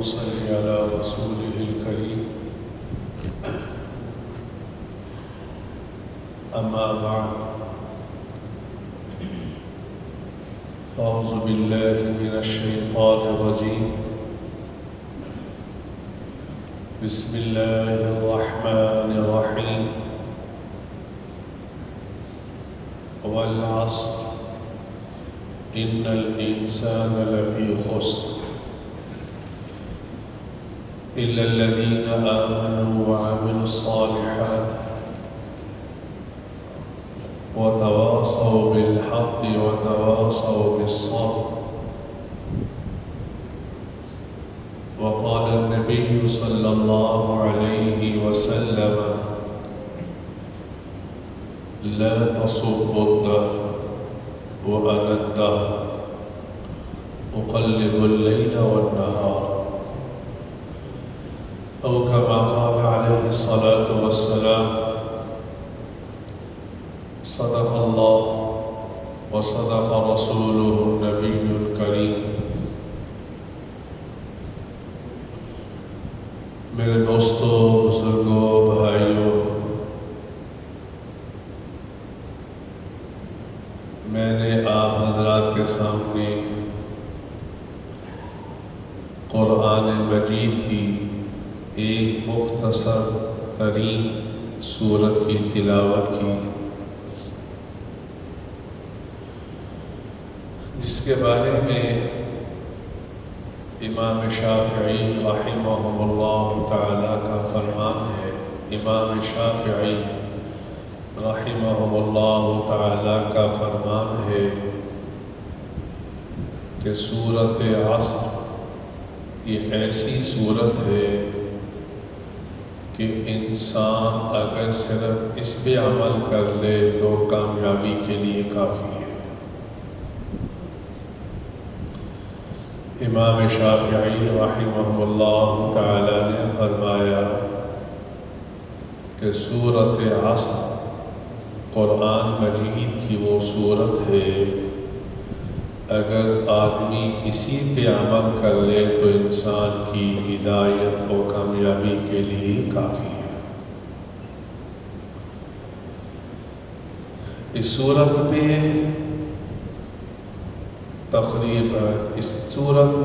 صل على رسوله الكريم أما بعد فأعوذ بالله من الشيطان الرجيم بسم الله الرحمن الرحيم والعصر إن الإنسان لفي خسر إلا الذين آمنوا وعملوا الصالحات وتواصوا بالحق وتواصوا بالصبر. وقال النبي صلى الله عليه وسلم لا تصبوا الدهر وأنا الدهر أقلب الليل والنهار، أو كما قال عليه الصلاة والسلام. صدق الله وصدق رسوله النبي الكريم. میرے دوستوں، بزرگوں، بھائیوں، میں نے آپ حضرات کے سامنے قرآن مجید کی ایک مختصر ترین سورت کی تلاوت کی، جس کے بارے میں امام شافعی رحمہ اللہ تعالی کا فرمان ہے. امام شافعی رحمہ اللہ تعالی کا فرمان ہے کہ سورۃ عصر یہ ایسی سورت ہے کہ انسان اگر صرف اس پہ عمل کر لے تو کامیابی کے لیے کافی ہے. امام شافعی رحمہ اللہ تعالی نے فرمایا کہ سورۃ عصر قرآن مجید کی وہ سورت ہے، اگر آدمی اسی پہ عمل کر لے تو انسان کی ہدایت اور کامیابی کے لیے کافی ہے. اس سورت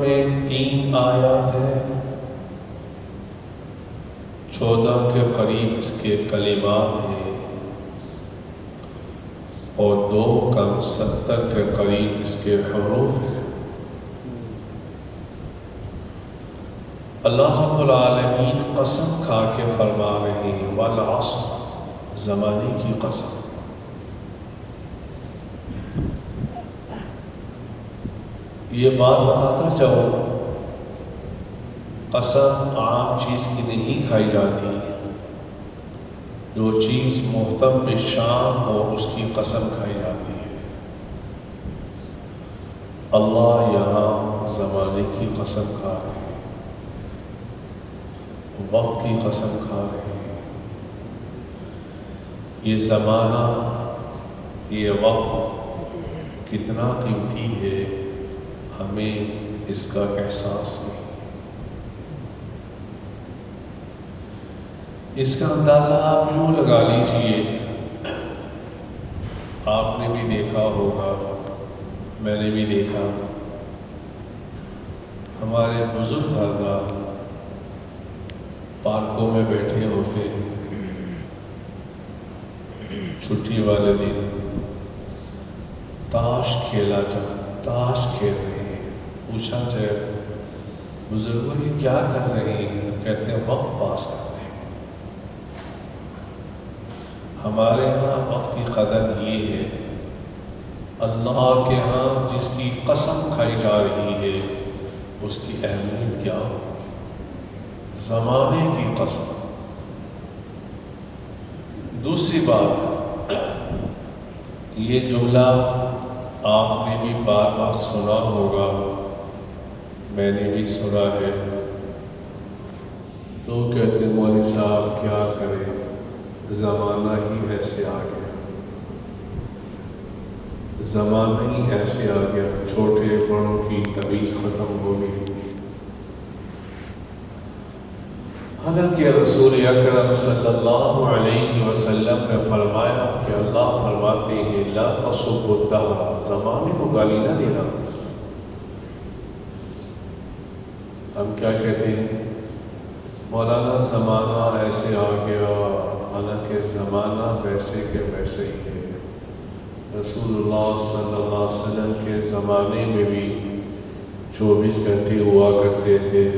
میں 3 آیات ہیں، 14 کے قریب اس کے کلمات ہیں اور 2 کم 70 کے قریب اس کے حروف ہیں. اللہ رب العالمین قسم کھا کے فرما رہے ہیں والعصر، زمانے کی قسم. یہ بات بتاتا جاؤ، قسم عام چیز کی نہیں کھائی جاتی. جو چیز محتم بشان ہو اس کی قسم کھائی جاتی ہے. اللہ یہاں زمانے کی قسم کھا رہے ہیں، وقت کی قسم کھا رہے ہیں. یہ زمانہ، یہ وقت کتنا قیمتی ہے، ہمیں اس کا احساس نہیں. اس کا اندازہ آپ یوں لگا لیجئے، آپ نے بھی دیکھا ہوگا، میں نے بھی دیکھا، ہمارے بزرگ حضرات پارکوں میں بیٹھے ہوتے ہیں، چھٹی والے دن تاش کھیل رہے ہیں. پوچھا جائے بزرگوں یہ کیا کر رہے ہیں تو کہتے ہیں وقت پاس کر رہے ہیں. ہمارے ہاں وقت کی قدر یہ ہے، اللہ کے ہاں جس کی قسم کھائی جا رہی ہے اس کی اہمیت کیا ہوگی؟ زمانے کی قسم. دوسری بات، یہ جملہ آپ نے بھی بار بار سنا ہوگا، میں نے بھی سنا ہے. لوگ کہتے ہیں مولوی صاحب کیا کریں، زمانہ ہی ایسے آ گیا، زمانہ ہی ایسے آ گیا، چھوٹے بڑوں کی تمیز ختم ہو گئی. حالانکہ رسول اکرم صلی اللہ علیہ وسلم نے فرمایا کہ اللہ فرماتے ہیں لا تسبوا الدہر، زمانے کو گالی نہ دینا۔ ہم کیا کہتے ہیں، مولانا زمانہ ایسے آ گیا، حالانکہ زمانہ ویسے کے ویسے ہی ہے۔ رسول اللہ صلی اللہ علیہ وسلم کے زمانے میں بھی 24 گھنٹے ہوا کرتے تھے،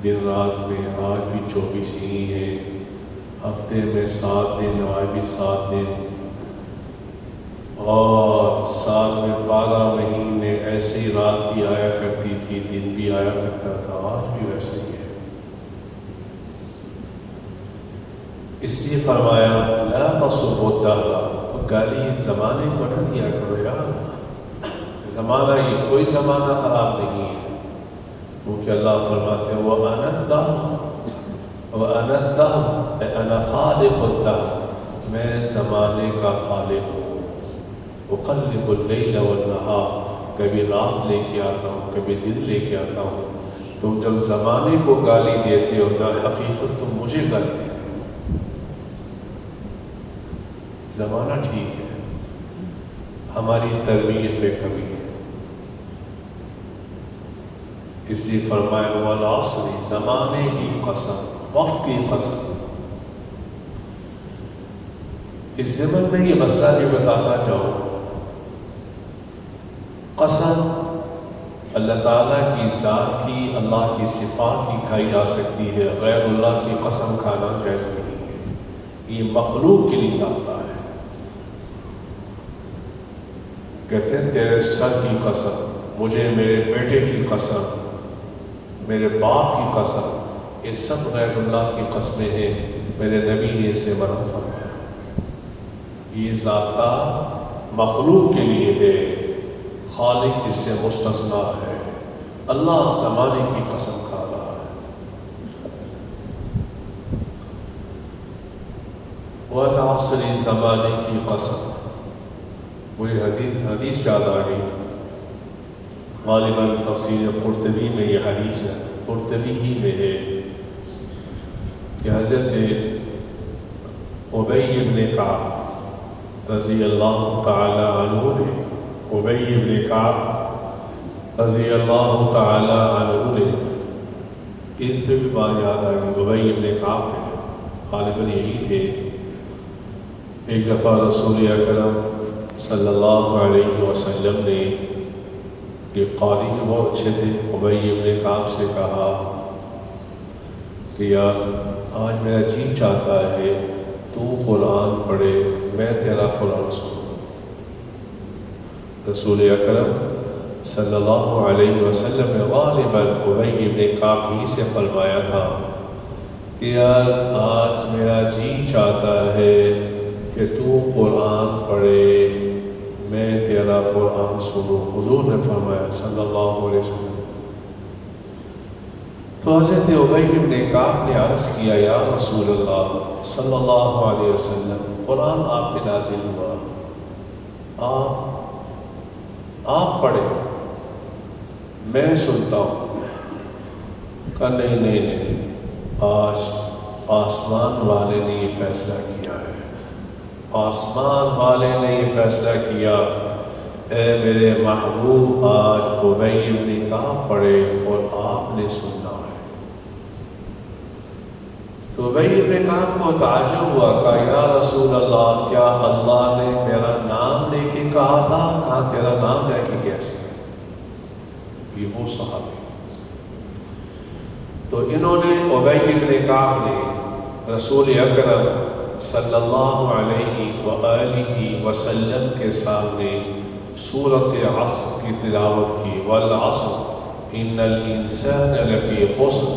دن رات میں، آج بھی 24 ہی ہیں، ہفتے میں 7 دن، آج بھی 7 دن، اور سال میں 12 مہینے، ایسے ہی رات بھی آیا کرتی تھی، دن بھی آیا کرتا تھا، آج بھی ویسے ہی ہے۔ اس لیے فرمایا لا تسبوا الدہر، گالی زمانے کو نہ دیا کرو یار، زمانہ یہ کوئی زمانہ خراب نہیں ہے، کیونکہ اللہ فرماتے ہیں وَأَنَا الدَّهْرُ وَأَنَا الدَّهْرُ أَنَا خَالِقُ الدَّهْرِ، میں زمانے کا خالق ہوں، اُقَلِّبُ اللَّيْلَ وَالنَّهَارَ، کبھی رات لے کے آتا ہوں، کبھی دن لے کے آتا ہوں۔ تم جب زمانے کو گالی دیتے ہو، در حقیقت تم مجھے گالی دیتے ہو۔ زمانہ ٹھیک ہے، ہماری تربیت میں کمی ہے، اس لیے فرمایا والعصر، زمانے کی قسم، وقت کی قسم۔ اس ضمن میں یہ مسئلہ بھی بتاتا جاؤں، قسم اللہ تعالیٰ کی ذات کی، اللہ کی صفات کی کھائی جا سکتی ہے، غیر اللہ کی قسم کھانا جائز نہیں ہے، یہ مخلوق کے لیے ذاتہ ہے۔ کہتے ہیں تیرے سر کی قسم، مجھے میرے بیٹے کی قسم، میرے باپ کی قسم، یہ سب غیر اللہ کی قسمیں ہیں، میرے نبی نے اسے منع فرمایا۔ یہ ذاتہ مخلوق کے لیے ہے، خالق اس سے مستثنیٰ ہے۔ اللہ زمانے کی قسم کھا رہا ہے۔ والعصر، زمانے کی قسم۔ مجھے حدیث یاد آ گئی، غالباً تفسیر قرطبی میں یہ حدیث ہے، قرطبی ہی میں ہے کہ حضرت ابی بن کعب رضی اللہ تعالی عنہ نے، ابی بن کعب رضی اللہ تعالی عنہ نے، ان پہ بھی بات یاد آ گئی، ابی بن کعب نے، غالباً یہی تھے۔ ایک دفعہ رسول اکرم صلی اللہ علیہ وسلم نے، یہ قاری بھی بہت اچھے تھے، ابی بن کعب سے کہا کہ یار آج میرا جی چاہتا ہے تو قرآن پڑھے، میں تیرا قرآن سنوں۔ رسول اکرم صلی اللہ علیہ وسلم نے غالباً ابی بن کعب ہی سے فرمایا تھا کہ یار آج میرا جی چاہتا ہے کہ تو قرآن پڑھے، میں تیرا قرآن سنوں۔ حضور نے فرمایا صلی اللہ علیہ وسلم۔ تو حضرت ابی بن کعب نے عرض کیا یا رسول اللہ صلی اللہ علیہ وسلم، قرآن آپ پہ نازل ہوا، آپ پڑھیں، میں سنتا ہوں۔ کہا نہیں، آج آسمان والے نے یہ فیصلہ کیا ہے، آسمان والے نے یہ فیصلہ کیا، اے میرے محبوب آج ابی بن کعب پڑھے اور آپ نے سننا ہے۔ تو ابی بن کعب کو تعجب ہوا، کہا یا رسول اللہ کیا اللہ نے میرا نام لے کے کہا تھا؟ کہا تیرا نام لے کے کیسے؟ یہ وہ صحابی۔ تو انہوں نے، ابی بن کعب نے رسول اکرم صلی اللہ علیہ وآلہ وسلم کے سامنے سورۃ عصر کی تلاوت کی، والعصر ان الانسان لفی خسر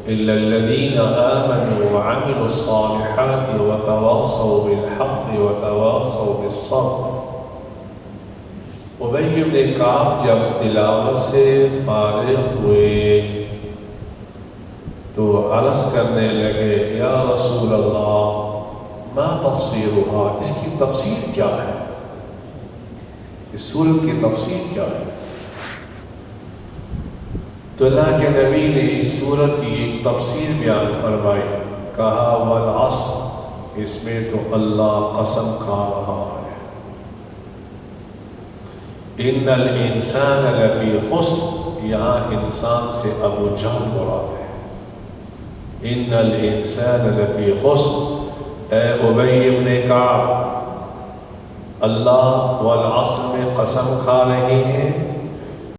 الا الذین آمنوا وعملوا الصالحات وتواصوا بالحق وتواصوا بالصبر۔ ابی بن کعب جب تلاوت سے فارغ ہوئے تو عرض کرنے لگے یا رسول اللہ ما تفسیرها، اس کی تفسیر کیا ہے، اس سورت کی تفسیر کیا ہے؟ تو اللہ کے نبی نے اس سورت کی ایک تفسیر بیان فرمائی، کہا والعصر، اس میں تو اللہ قسم کھا رہا ہے، ان الانسان لفی خسر، یہاں انسان سے ابو جہل مراد ہے، ان الانسان لفی خسر، اے ابی بن کعب، اللہ والعصر میں قسم کھا رہے ہیں